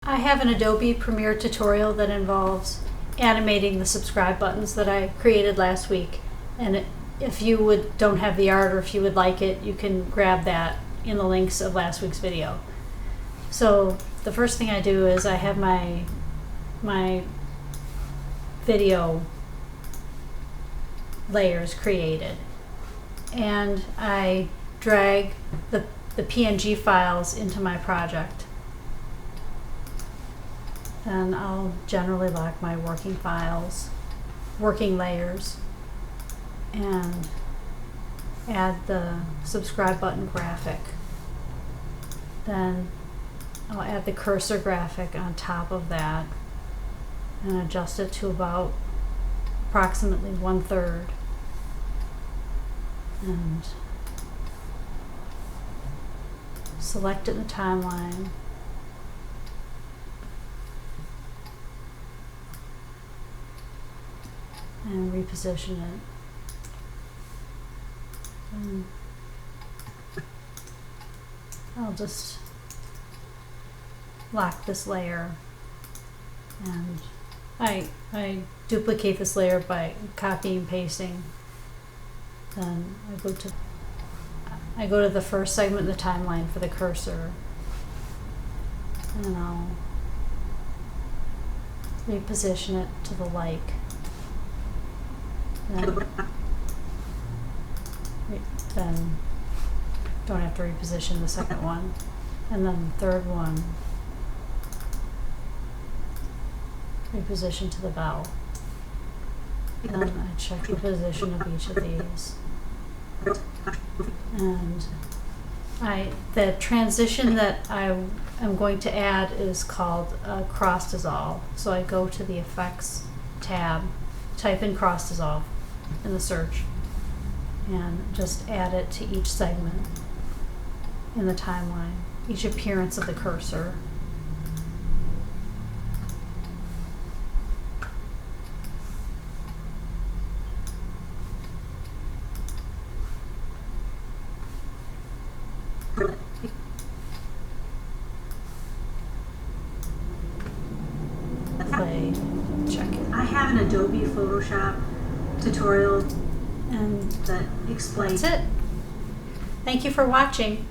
I have an Adobe Premiere tutorial that involves animating the subscribe buttons that I created last week. And if you don't have the art, or if you would like it, you can grab that in the links of last week's video. So the first thing I do is I have my video layers created, and I drag the PNG files into my project. Then I'll generally lock my working files, working layers, and add the subscribe button graphic. Then I'll add the cursor graphic on top of that and adjust it to about approximately 1/3. And select it in the timeline. And reposition it. And I'll just lock this layer, and I duplicate this layer by copying and pasting. Then I go to the first segment in the timeline for the cursor, and I'll reposition it to the like. Then don't have to reposition the second one, and then the third one reposition to the bell. Then I check the position of each of these, and the transition that I am going to add is called cross dissolve. So I go to the effects tab, type in cross dissolve in the search, and just add it to each segment in the timeline, each appearance of the cursor. Play, check it. I have an Adobe Photoshop tutorial And that explains that's it. Thank you for watching.